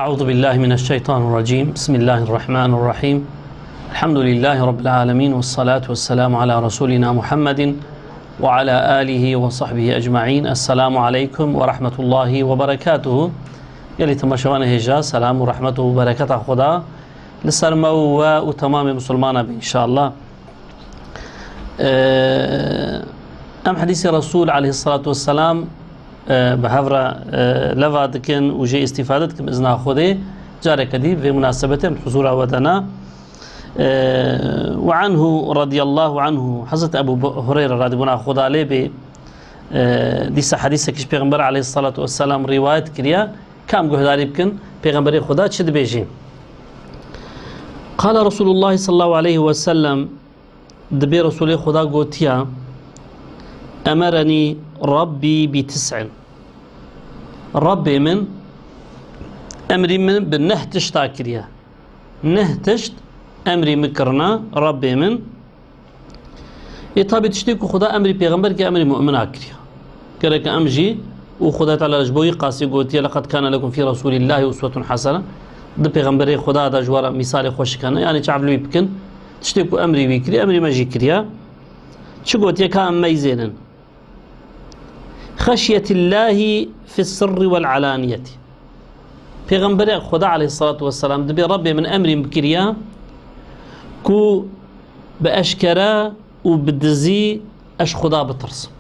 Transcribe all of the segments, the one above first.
أعوذ بالله من الشيطان الرجيم. بسم الله الرحمن الرحيم. الحمد لله رب العالمين، والصلاة والسلام على رسولنا محمد وعلى آله وصحبه أجمعين. السلام عليكم ورحمة الله وبركاته. يلي تماشوان هجا سلام ورحمته وبركاته خدا لسرمو وتمام مسلمان إن شاء الله. أم حديث الرسول عليه الصلاة والسلام بهفرة لفادكن وجي استفادتكم إذن خذي جارك دي في مناسبة حضور ودنا. وعنه رضي الله عنه حضرت أبو هريرة رضي الله عنه خدا عليه ديس حديثك إيش پیغمبر عليه الصلاة والسلام رواية كريا كم جهداري بكن پیغمبر خدا شد بيجي. قال رسول الله صلى الله عليه وسلم دبي رسول خدا قوتيا أمرني ربي بتسع. ربي من أمري من بالنهتشت تاكريا نهتشت أمري مكرنا ربي من يطابي تشتيكو خدا أمري بيغمبر كي أمري مؤمن أكريا كرك أمجي وخدا تعالى رجبوي قاسي قوتيا لقد كان لكم في رسول الله أسوة حسنة ده بيغمبري خدا دا جوارا مثال خوش كان يعني تعبلو يبكن تشتيكو أمري بيكري أمري ماجي كريا شو قوتيا كان ميزينا خشية الله في السر والعلانية. پیغمبر خدا عليه الصلاة والسلام دبي ربي من أمر بكريا كو بأشكرا وبدزي أش خدا بترس.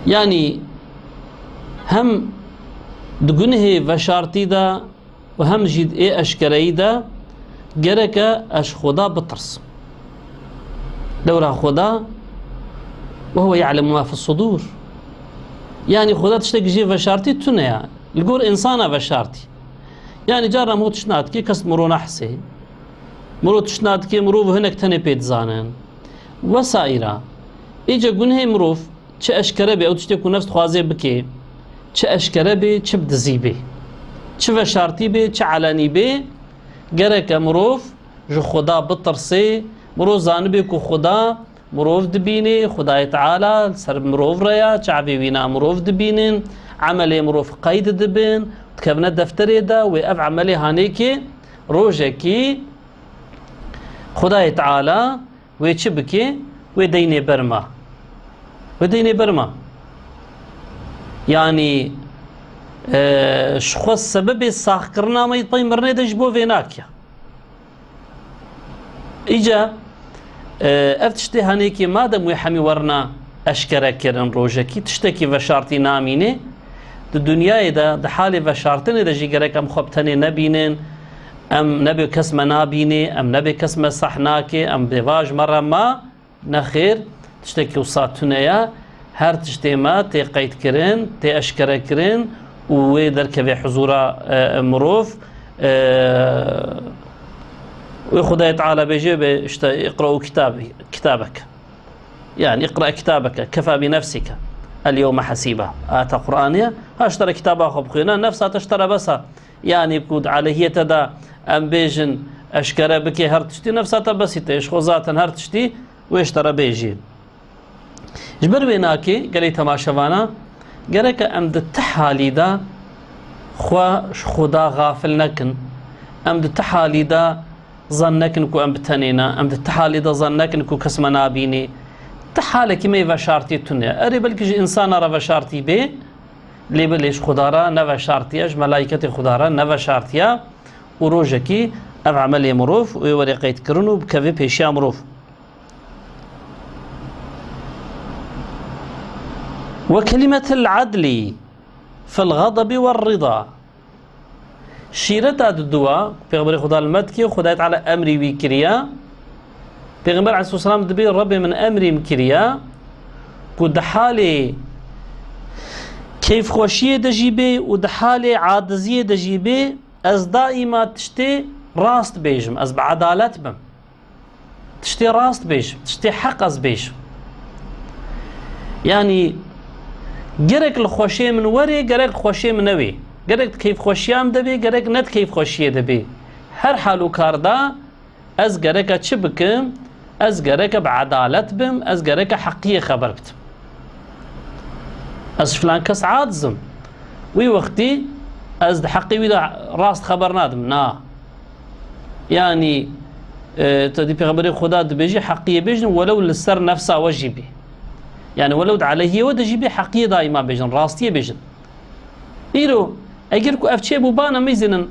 يعني هم دقنه وشارتي دا وهم جد ايه أشكري دا جرك أش خدا بترس. دورا خدا وهو يعلم ما في الصدور. يعني خدا تشتاق جي وشارتي تنيا الجور إنسانا وشارتي. يعني جارنا مو تشنات كي كس مرو نحسي مرو تشنات كي مروف هناك تاني بيت زانن وسائرة إيجا قنهي مروف چه أشكره بي أو تشتاقو نفس خوازي بكي چه أشكره بي چه بدزي بي چه وشارتي بي چه علاني بي جرك مروف جو خدا بطرسي مرو زانبي كو خدا مروف دبيني خداي تعالى سر مروف ريا شعبي وينا مروف دبينين عملي مروف قيد دبين تكبنا دفتري دا ويقف عملي هانيكي روجكي خداي تعالى ويشبكي ويديني برما وديني برما. يعني شخص سبب الساخ كرنا ما يطيم مرني دجبو فيناكيا إجا افتشتي هانيكي مادام ويحمي ورنا اشكرا كرن روجكي تشتكي وشارتي نامينه الدنيا ده حالي وشارتني ده جيجرك ام خبتني نبينين ام نبي كسمه نابيني ام نبي كسمه صحناكي ام بواج مره ما نخير تشتكي وصاتنيا هر تشتي ما تي قيد كرن تي اشكرا كرن ويدر كبي حضور مروف وخداي تعالى بيجي اقرأوا كتابك. يعني اقرأ كتابك كفى بنفسك اليوم حسيبة. آتا قرآنية هاشترى كتابها خبخينا نفسها تشترى بسها. يعني بكود على هي تدا أم بيجن أشكرا بكي هرتشتي نفسها تبسيطة إشخوزاتا هرتشتي ويشترى بيجي جبر بيناكي قالي تماشوانا قالك أم دتحالي دا خدا غافل نكن أم دتحالي دا ظنك انكو ام بتنينا ام تحالي دا ظنك انكو كسم نابيني تحالك ما يفشارتي تنيا اري بلكي انسان را فشارتي بي لي بليش خدارا نفشارتي اج ملائكه خدارا نفشارتيا وروجكي اب عملي مروف وورقيت كرنو بكفي بيشا مروف. وكلمه العدل في الغضب والرضا شيرتا الدواء پیغمبر خدا المدكي وخدايت على امري وكريا پیغمبر عليه الصلاه والسلام دبي ربي من امري مكريا كود حالي كيف خوشيه دجيبه ود حالي عاجزيه دجيبه از دائما تشتي راست بيجم از بعدالت بم تشتي راست بيجم تشتي حق از بيجم. يعني جرك الخوشيه من وري جرك الخوشيه من نوي جرك كيف خوشيام دبي جرك نت كيف خوشيه دبي هر حالو كاردا از جرك تشبكم از جرك بعدالت بم از جرك حقية خبرت از فلان كس عادزم وي وقتي از حقي ودا راست خبر نادم نا يعني تدي بيغمبري خدا دبيجي حقية بيجن ولو للسر نفسه وجبي يعني ولو عليه ودجيبي حقية دائما بيجن راستية بيجن إيرو أجركو أفتشي بوبانا ميزنن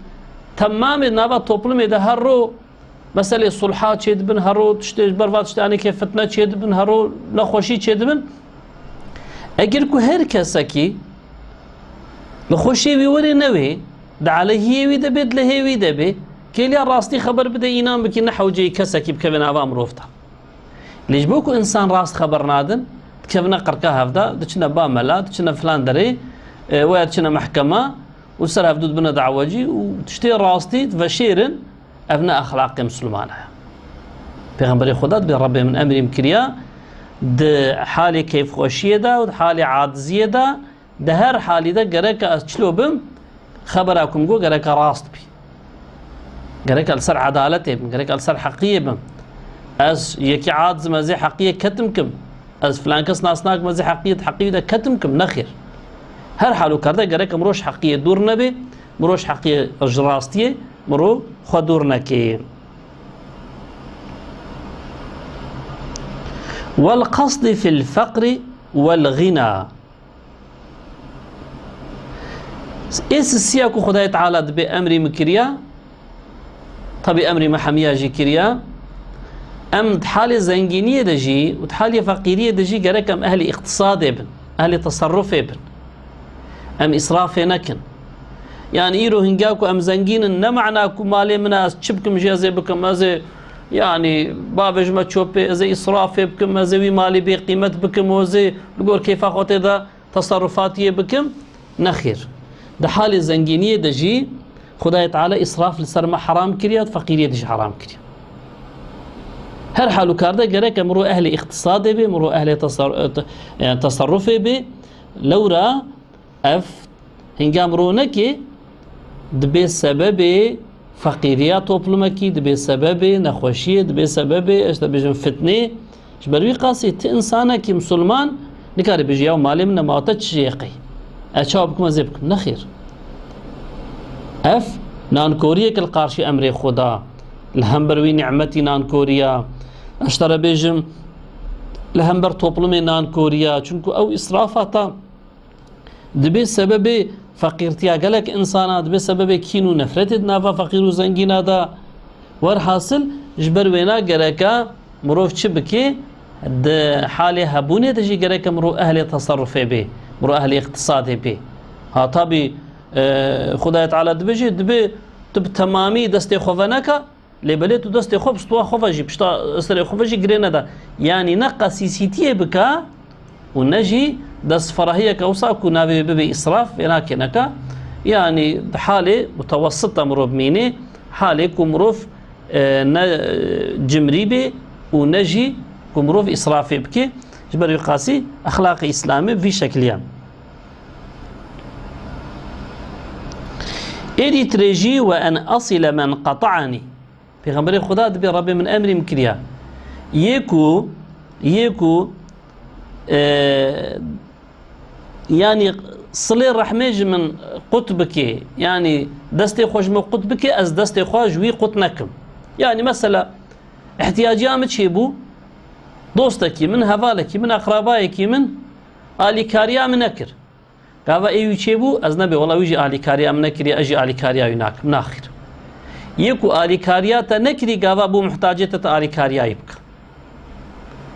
تمام نابا توبلمي ده هرو مسألة صلحات شيد بن هرو تشتي برفات تشتاني كيف فتنة شيد بن هرو نخوشي شيد بن أجركو هر كساكي لخوشي بيوري نوي ده عليه ويدا بيد له ويدا بي كيليا راستي خبر بدا ينام بكي نحو جي كساكي بكبن عبا مروفتا ليش بوكو إنسان راست خبر نادن كيفنا قركا هفدا دچنا باملا دچنا فلان دري ويا دچنا محكمة وسر هفدود بنا دعوجي وتشتي راستي تفشيرن أبناء أخلاق مسلمانة پیغمبر خدا بي ربي من أمر مكريا ده حالي كيف خوشيه ده و حالي عاجزيه ده ده هر حالي ده گرك اشلو بم خبركم جو گرك راست بي گرك السر عدالته بم گرك السر حقيه بم از يكي عاجز مزي حقيه كتمكم از فلان كس ناسناك مزي حقيه ده كتمكم نخير هر حالو کرده گرك مروش حقيه دور نبي مروش حقيه راستيه مرو خدور نكي والقصد في الفقر والغنى إيس السياق خداي تعالى بأمر مكريا طبي أمر محمية جي كريا أم حالة زنجينية دجي وحالة فقيرية دجي جرك أم أهل اقتصاد ابن أهل تصرف ابن أم إسراف نكن يعني إيرو هنجاكو أم زنجين نمعناكو مالي مناس تشبكم جازي بكم أزي يعني بابج ما تشوبي أزي إسراف بكم أزي مالي بقيمة بكم وزي نقول كيف أخوتي ذا تصرفاتي بكم نخير ده حالة زنجينية دجي خداي تعالى إسراف لسر حرام كريا فقيرية دجي حرام كريا هر حالو كارده جرك مرو أهل اقتصاد به مرو أهل تصرف به لورا أف هنجام رونكي دبي سبب فقيريات توبلمكي دبي سبب نخوشية دبي سبب ايش دبيجن فتنة جبروي قاسي تإنسانك مسلمان نكاري بيجي يوم مالي من ما تشيقي أشابكم أزيبكم نخير أف نان كوريا كالقارشي أمري خدا الهمبروي نعمتي نان كوريا أشترى بيجم الهمبر توبلمي نان كوريا چونكو أو إسرافاتا دبي سبب فقيرتيا قالك إنسانات بسبب كينو نفرت نافا فقير وزنجين هذا ورحاصل جبر وينا قالك مروف شبكي د حالي هبوني تجي قالك مرو أهل تصرف به مرو أهل اقتصاد به ها طبي خداية تعالى دبجي دبي تب تمامي دستي خوفناك لبليتو دستي خوف ستوا خوفجي بشتا استري خوفجي قرينا دا يعني نقا سيسيتيه بكا ونجي دس فرهية كوساكو نابي ببي إسراف يناكنك يعني حالة متوسطة مروف ميني حالة كمروف جمريبي ونجي كمروف إسرافي بكي جبر يقاسي أخلاق إسلامي في شكليا إلي تريجي وأن أصل من قطعني في غمبري خدا دبي ربي من أمري مكريا يكو يعني صلي رحميج من قطبك يعني دستي خوش من قطبك از دستي خوش وي قطنكم يعني مثلا احتياجي امتشيبو دوستك من هفالك من اقربائك من آلي كاريا من نكر قاوا ايو تشيبو از نبي والله ويجي آلي كاريا من نكر اجي آلي كاريا يناك من اخر يكو آلي كاريا تنكري قاوا بو محتاجة آلي كاريا يبقى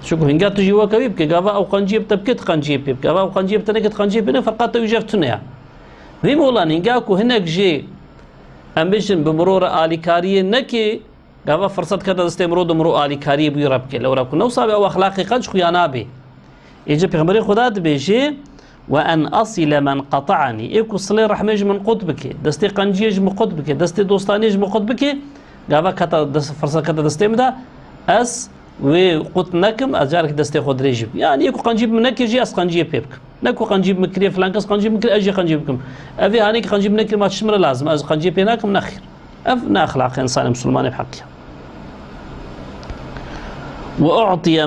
شو هنگا تجي وكبيب كجاوا أو قنجيب تبكت قنجيب بيب جاوا أو قنجيب تنكت قنجيب هنا فقط يجفتنا بيم والله هنگا كو هناك جي أمبيشن بمرور آلي كارية نكي جاوا فرصة كذا استمروا دمرو آلي كارية بيربك لو رابكو نوصابي أو أخلاقي قنش خيانا بي يجي بيغمبري خدا بيجي وأن أصل من قطعني إيكو صلي رحميج من قطبك دستي قنجيج من قطبك دستي دوستانيج من قطبك جاوا كذا فرصة كذا دستيمدا أس وقطنكم أجارك دستي خود ريجيب يعني يكو قنجيب منك يجي أس قنجيب بيبك نكو قنجيب مكري فلان كس قنجيب مكري أجي قنجيبكم أبي هانيك قنجيب مكري ما تشمر لازم أز قنجيب بيناكم نخير أفنا أخلاق إنسان مسلمان بحقها وأعطي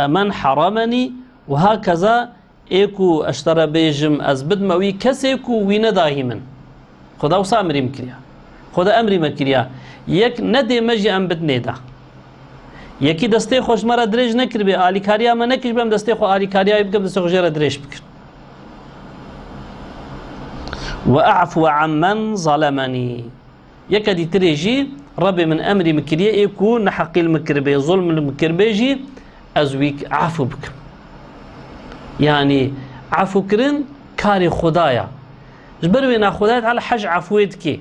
من حرمني وهكذا إيكو أشترى بيجم أز بدموي كسيكو وين داهما خدا وصا أمري مكريا خدا أمري مكريا يك ندي مجي أم بدنيدا يكي دستي خوش مرة دريج نكر بي آلي كاريا ما نكش بهم دستي خو آلي كاريا يبقى دستي خو جيرا دريج بكر وأعفو عمن ظلمني يكدي تريجي ربي من أمري مكريا يكون حقي المكربي ظلم المكربيجي أزويك عفو بك يعني عفو كرن كاري خدايا جبروينا خدايا على حج عفويتك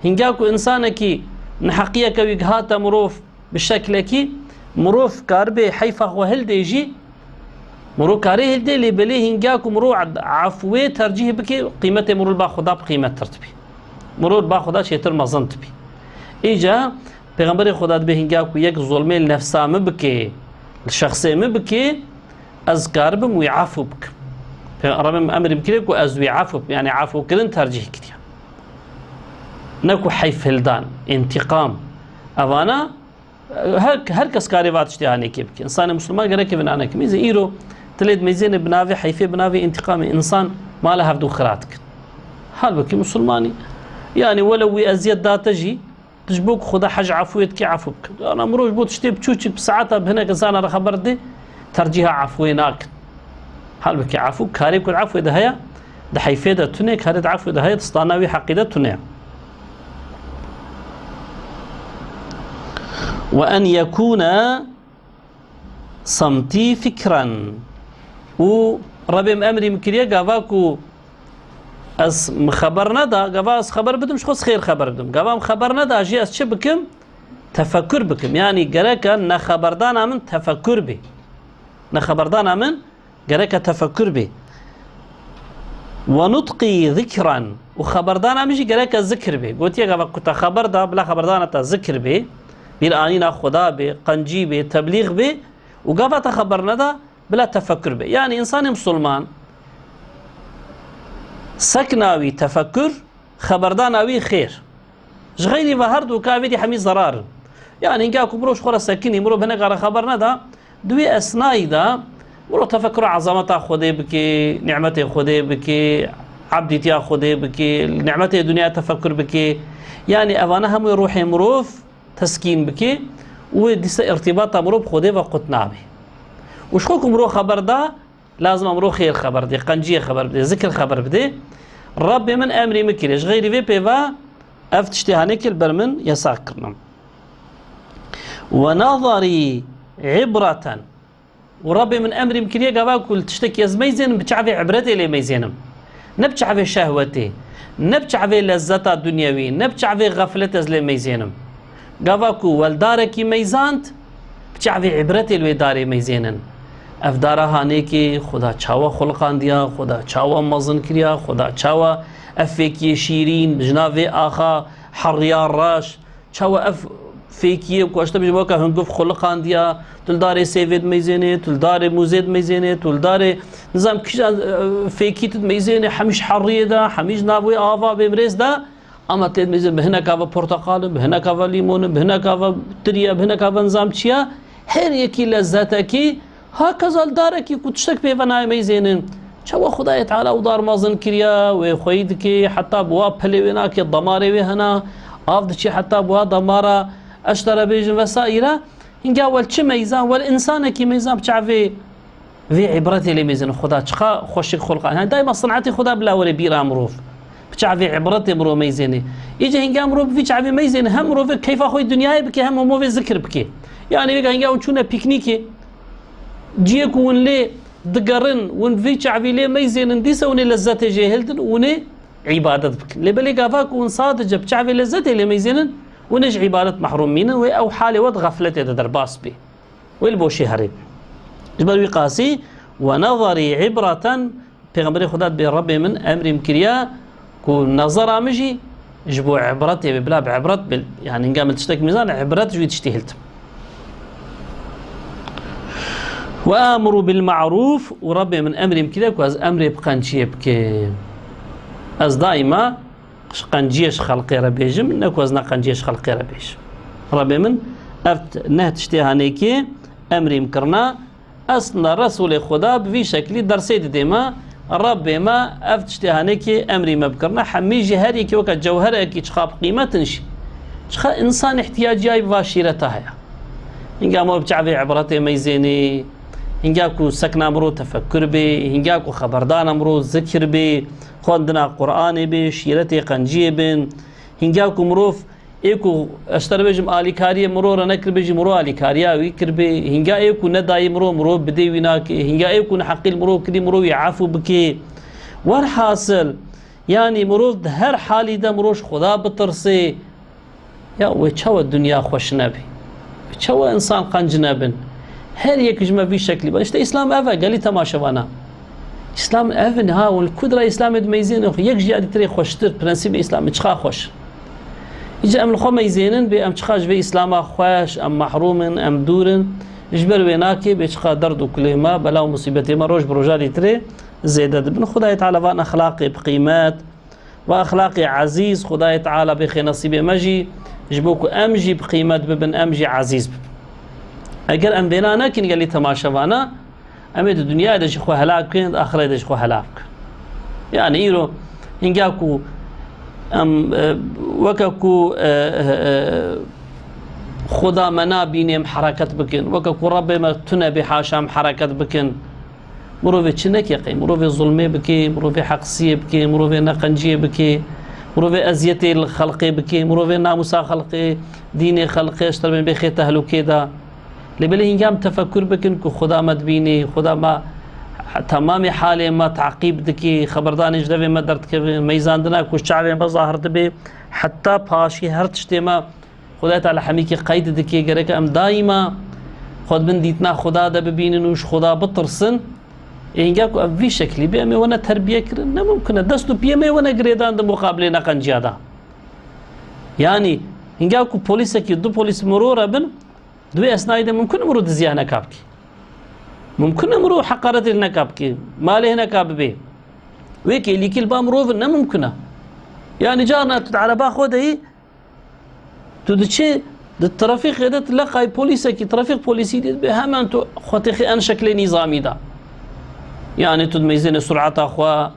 هنجاكو إنسانك نحقيك ويقهات مروف بالشكل مروف كاربي حيفا وهلدي يجي مرو كاري هلدي اللي بليه هنجاكو مرو عفوي ترجيه بكي قيمته مرو البا خدا بقيمة ترتبي مرو البا خدا شيتر مزنت بي إيجا پیغمبر خدا به هنجاكو يك ظلمي لنفسا مبكي الشخصي مبكي أذكار بم ويعفو بك ربي أمر بكريك وأزوي عفو يعني عفو كرن ترجيه كتير نكو حيف هلدان انتقام أوانا هر کس کاری وات اشتهانی کی بکی انسان مسلمان گره که بنانه کی میزه ایرو تلید میزین بناوی حیفی بناوی انتقام انسان ماله هفدو خرات کن حال بکی مسلمانی يعني ولو ازيد داتجي تجبوك خدا حج عفويت كي عفو بك انا مروج بوت شتي بتشوتشي بساعتها بهناك انسان انا خبرتي ترجيها عفويناك حال بكي عفو كاري كل عفو ده هي ده حيفيده تني كاري عفو ده هي تستاناوي حقيده تني وأن يكون صمتي فكرا وربي أمري مكريا قافاكو أس مخبرنا دا قافا أس خبر بدم شخص خير خبر بدم قافا مخبرنا دا أجي أس بكم تفكر بكم يعني قراكا نخبردانا من تفكر بي نخبردانا من قراكا تفكر بي ونطقي ذكرا وخبردانا مجي قراكا ذكر بي قلت يا قافا كنت خبر دا بلا خبردانا تا ذكر بي بالآنينا خدا به قنجي به تبليغ به وقافة تخبرنا دا بلا تفكر به يعني إنسان مسلمان سكناوي تفكر خبرداناوي خير غيري وهرد وكافي حمي ضرار يعني إن كاكو مروش خورا سكني مرو بهناك على خبرنا دا دوي أثناء دا مرو تفكر عظمتا خدي بكي نعمتي خدي بكي عبدتي خدي بكي نعمتي الدنيا تفكر بكي يعني أوانا هم يروحي مروف تسكين بكي وديس ارتباط امرو بخوده وقتنا به وشخوك امرو خبر دا لازم امرو خير خبر دي قنجية خبر بدي ذكر خبر بدي ربي من امري مكريش غيري في بيفا افتشتهانيك البرمن يساكرنا ونظري عبرة وربي من امري مكريا قبا كل تشتكي يزميزين بتشعفي عبرتي لي ميزينم نبتشعفي شهوتي نبتشعفي لذتا دنيوي نبتشعفي غفلتي زلي ميزينم قافاكو والداركي ميزانت بچعوي عبرتي الويداري ميزينن افدارا هانيكي خدا چاوا خلقان ديا خدا چاوا مزن كريا خدا چاوا افيكي شيرين جناوي آخا حريار راش چاوا اف فيكي وكوشتا بجبوكا هنقف خلقان ديا تلداري سيفيد ميزيني تلداري موزيد ميزيني تلداري نظام كيش فيكي تد ميزيني حميش حرية دا حميش ناوي آفا بمريز دا اما تلد ميزين بهنا كافا برتقال بهنا كافا ليمون بهنا كافا تريا بهنا كافا نظام تشيا هر يكي لذاتكي هكذا الداركي كتشتك بيفناي ميزينن شو خداي تعالى ودار مازن كريا وخويدكي حتى بوا بليوناكي ضماري وهنا افدشي حتى بوا ضمارة اشترى بيجن وسائره هنجا والش ميزان والانسان كي ميزان بتعرفي في عبرتي لي ميزان خدا تشخا خوشك خلق دائما صنعتي خدا بلا ولا بير امروف بتعرفي عبرتي مرو ميزاني يجي هنجا مرو في تعرفي ميزان هم مرو كيف اخوي الدنيا بكي هم مو في ذكر بكي يعني بيجا هنجا وشونا بيكنيكي جيك ونلي دقرن ون في تعرفي لي ميزان ديسا وني لذات جاهلتن وني عبادة بك اللي بالي قافاك ون صادج بتعرفي لذات لي ميزان ونج عبادة محرومين او حالي ود غفلتي درباس بي والبوشي هرب جبل وقاسي ونظري عبرة پیغمبر خدا بربي من امر مكريا كو نظر مجي جبو عبرتي بلا بعبرت يعني نقام تشتك ميزان عبرت جوي تشتهلت وامر بالمعروف وربي من امر مكريا كو از امر بقنشي بك از دائما قنجيش خلقي ربيجم نكو از قنجيش خلقي ربيج ربي من افت نه تشتهانيكي امر مكرنا اصلا رسول خدا بفي شكل درسيد ديما الرب ما افتشتهانك امري ما بكرنا حمي جهريك وك جوهرك تخاب قيمتنش تخا انسان احتياجي باشيرتها هي إنجا مو بتعبي عبرته ميزيني إنجاكو سكن أمرو تفكر به إنجاكو خبردان أمرو ذكر به خواندنا قرآن به شيرتي قنجي بن إنجاكو مروف إيكو أشتر بيجم آلي كارية مرو رنكر بيجي مرو آلي كارية ويكر به إنجا إيكو نداي مرو بدي ويناك إنجا إيكو نحقي المرو كدي مرو يعافو بكي والحاصل يعني مرو هر حالي ده مروش خدا بترسي يا ويتشاو الدنيا خوش نبي شو إنسان قنجنا بن هر يك ما في شكل بس إسلام أفا قال لي تماشى وانا إسلام أفن ها والقدرة إسلام ميزين يك جي تري خوشتر برنسيب إسلام تشخا خوش يجي أم الخو ميزينن بأم تشخاش في إسلام خوش أم محروم أم دورن يجبر ويناكي بيشخا درد وكل ما بلا مصيبتي ما روج بروجالي تري زيادة بن خداي تعالى فان أخلاقي بقيمات وأخلاقي عزيز خداي تعالى بخي نصيبي مجي جبوكو أمجي بقيمة ببن أمجي عزيز ببن أجر أم بينا ناكن قال لي تماشى وانا أمد الدنيا دش خو هلاك كن آخرة دش خو هلاك يعني إيرو إنجاكو أم وكاكو خدا منا بينهم حركة بكن وكاكو رب ما تنبي حاشام حركة بكن مرو في تشنك يقي مرو في ظلمي بكي مرو في حقسية بكي مرو في نقنجية بكي مرو في أزيتي الخلقي بكي مرو في ناموسا خلقي ديني خلقي اشتر من بخي تهلو كده لبلي هنجام تفكر بكن كو خدا ما تبيني خدا ما تمام حالي ما تعقيب دكي خبردان جدوي ما درت كي ميزان دنا كو شعبي ما ظاهرت به حتى باشي هر تشتي ما خدا تعالى حميكي قيد دكي غريك ام دائما خد من ديتنا خدا ده ببينن وش خدا بترسن إنجاكو أفي شكلي بيامي وانا تربية كرن ممكن دستو بيامي وانا قريدان ده مقابلين أقن جادا يعني إنجاكو بوليسك يدو بوليس مرورة بن دوي أثناء ده ممكن مرو دزيا نكابكي ممكن مرو حقارة نكابكي مالي نكاب بيه ويكي اللي كل با مرو فن ممكنة يعني جارنا على باخو ده تدشي الترافيق يدت تلقى بوليسك ترافيق بوليسي دي بهم أنتو خاطيخي أن شكل نظامي ده يعني تد ميزين سرعة أخوة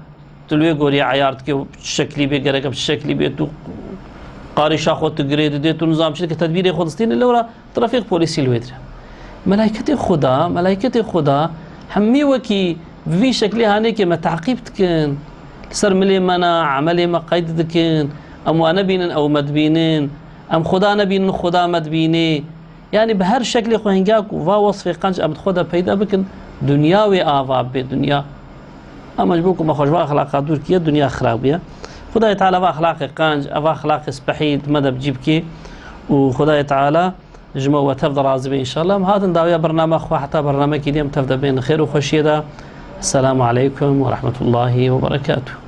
تلوي قوري عيارتك بشكلي بيقرأك بشكلي بيتو قاري شاخو تقريد ديتو نظام شركة تدبيري خلصتين اللي ورا ترافيق بوليسي الويدر ملائكة خدا همي وكي في شكلي هانيك ما تعقيبتكن سر ملي منا عملي ما قيدتكن أم أنا بينن أو مدبينين أم خدا نبين خدا مدبيني يعني بهر شكل خو هنجاك وفا وصف قنج أم خدا بيدا بكن دنياوي آفاب بالدنيا أما جبوكم أخوة أخلاق دور كي الدنيا خراب بيها خداي تعالى أخلاق قانج أفا أخلاق سبحيد مدى بجيبكي وخداي تعالى جمع وتفضل عزبي إن شاء الله هذا داوية برنامج أخوة حتى برنامج كديم تفضل بين خير وخشية. السلام عليكم ورحمة الله وبركاته.